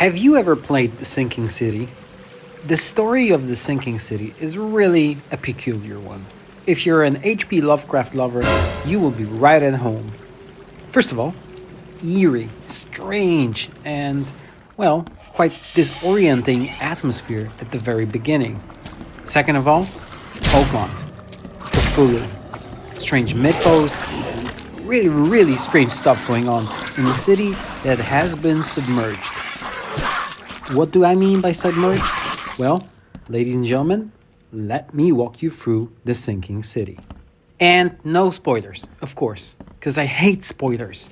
Have you ever played The Sinking City? The story of The Sinking City is really a peculiar one. If you're an H.P. Lovecraft lover, you will be right at home. First of all, eerie, strange, and, well, quite disorienting atmosphere at the very beginning. Second of all, Oakmont, Cthulhu, strange mythos, and really strange stuff going on in a city that has been submerged. What do I mean by submerged? Well, ladies and gentlemen, let me walk you through The Sinking City. And no spoilers, of course, because I hate spoilers.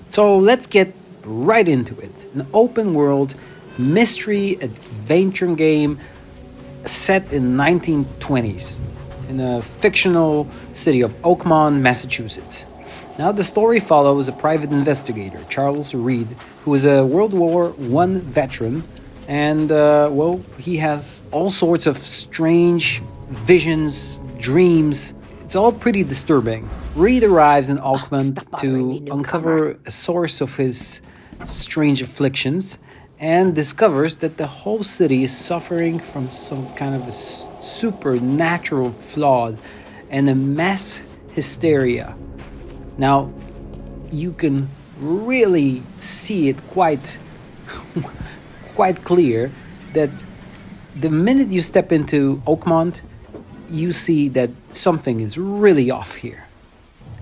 So let's get right into it. An open world mystery adventure game set in 1920s in a fictional city of Oakmont, Massachusetts. Now the story follows a private investigator, Charles Reed, who is a World War I veteran, and he has all sorts of strange visions, dreams. It's all pretty disturbing. Reed arrives in Oakmont to uncover a source of his strange afflictions and discovers that the whole city is suffering from some kind of a supernatural flaw and a mass hysteria. Now, you can really see it quite clear that the minute you step into Oakmont, you see that something is really off here.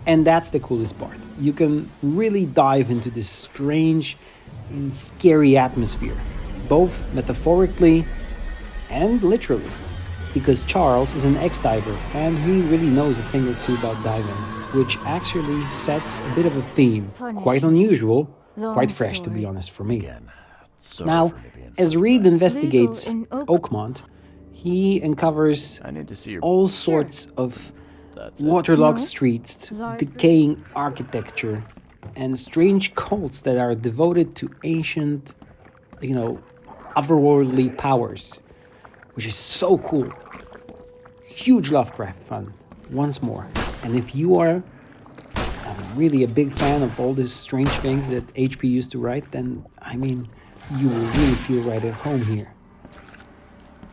And that's the coolest part. You can really dive into this strange and scary atmosphere, both metaphorically and literally, because Charles is an ex-diver and he really knows a thing or two about diving, which actually sets a bit of a theme. Quite unusual, quite fresh to be honest for me. Now, as Reed investigates Oakmont, he uncovers all sorts of waterlogged streets, decaying architecture, and strange cults that are devoted to ancient, otherworldly powers, which is so cool. Huge Lovecraft fan, once more. And if you are really a big fan of all these strange things that HP used to write, then, you will really feel right at home here.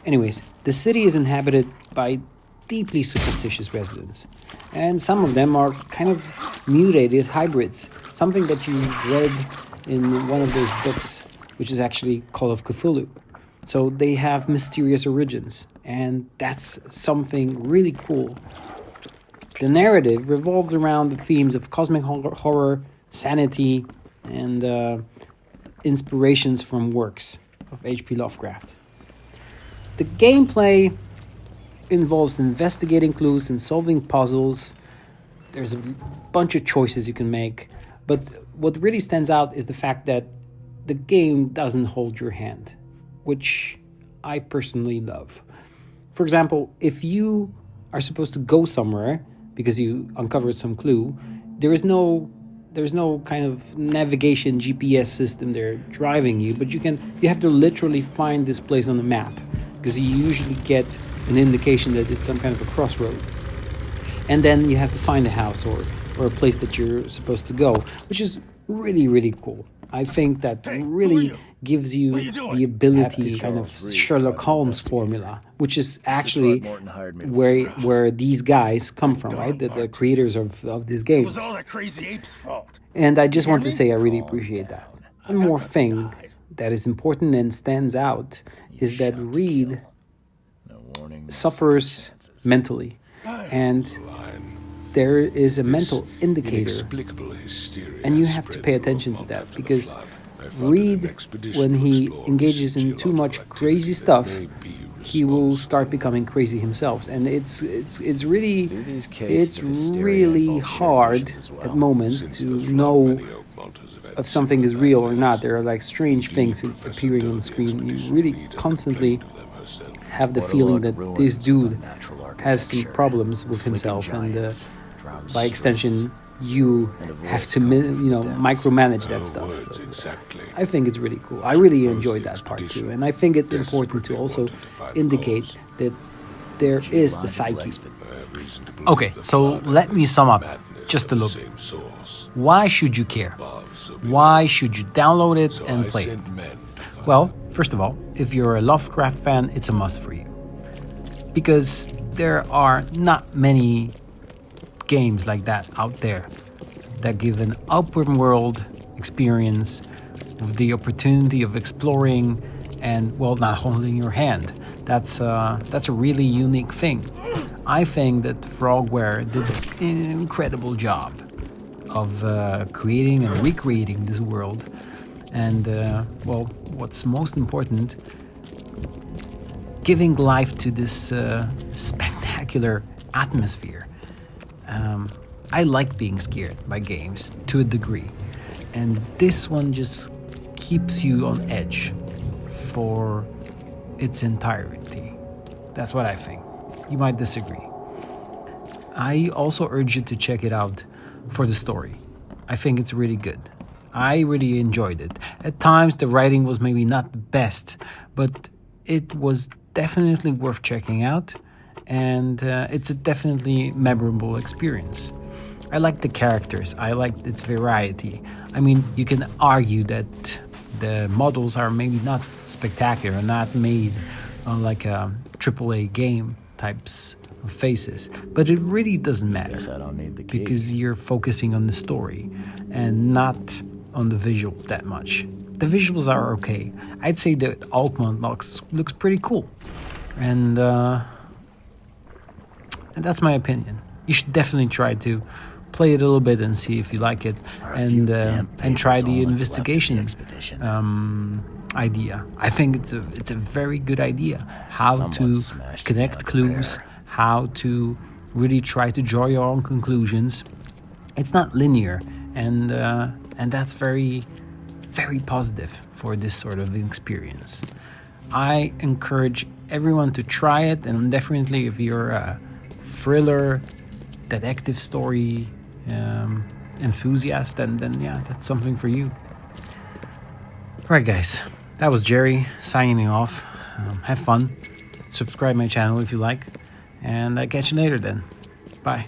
Anyways, the city is inhabited by deeply superstitious residents, and some of them are kind of mutated hybrids, something that you read in one of those books, which is actually Call of Cthulhu. So they have mysterious origins, and that's something really cool. The narrative revolves around the themes of cosmic horror, sanity, and inspirations from works of H.P. Lovecraft. The gameplay involves investigating clues and solving puzzles. There's a bunch of choices you can make, but what really stands out is the fact that the game doesn't hold your hand, which I personally love. For example, if you are supposed to go somewhere because you uncovered some clue, there's no kind of navigation GPS system there driving you, but you have to literally find this place on the map, because you usually get an indication that it's some kind of a crossroad. And then you have to find a house or a place that you're supposed to go, which is really cool. I think that really gives you the ability, this kind of Sherlock Holmes formula, which is actually where these guys come from, right? The creators of these games. It was all that crazy ape's fault. And I just want to say I really appreciate that. One more thing that is important and stands out is that Reed suffers mentally, and there is a mental indicator, and you have to pay attention to that, because Reed, when he engages in too much crazy stuff, he will start becoming crazy himself, and it's really hard at moments to know if something is real or not. There are like strange things appearing on the screen. You really constantly have the feeling that this dude has some problems with himself, and by extension you have to micromanage that stuff. So I think it's really cool. I really enjoyed that part too, and I think it's important to also indicate that there is the psyche. Okay, so let me sum up just a little bit. Why should you care? Why should you download it and play it? Well, first of all, if you're a Lovecraft fan, it's a must for you. Because there are not many games like that out there that give an open world experience with the opportunity of exploring and, well, not holding your hand. That's a really unique thing. I think that Frogware did an incredible job of creating and recreating this world. And, well, what's most important, giving life to this spectacular atmosphere. I like being scared by games to a degree. And this one just keeps you on edge for its entirety. That's what I think. You might disagree. I also urge you to check it out for the story. I think it's really good. I really enjoyed it. At times the writing was maybe not the best, but it was definitely worth checking out, and it's a definitely memorable experience. I like the characters. I like its variety. I mean, you can argue that the models are maybe not spectacular, not made on like a AAA game types of faces, but it really doesn't matter. Guess I don't need the key. Because you're focusing on the story and not on the visuals that much. The visuals are okay. I'd say that Alkmaar looks pretty cool, and that's my opinion. You should definitely try to play it a little bit and see if you like it, and try the investigation idea. I think it's a very good idea. How to connect clues, how to really try to draw your own conclusions. It's not linear, and that's very, very positive for this sort of experience. I encourage everyone to try it, and definitely if you're a thriller, detective story enthusiast, then yeah, that's something for you. Alright guys, that was Jerry signing off. Have fun, subscribe my channel if you like, and I catch you later then. Bye.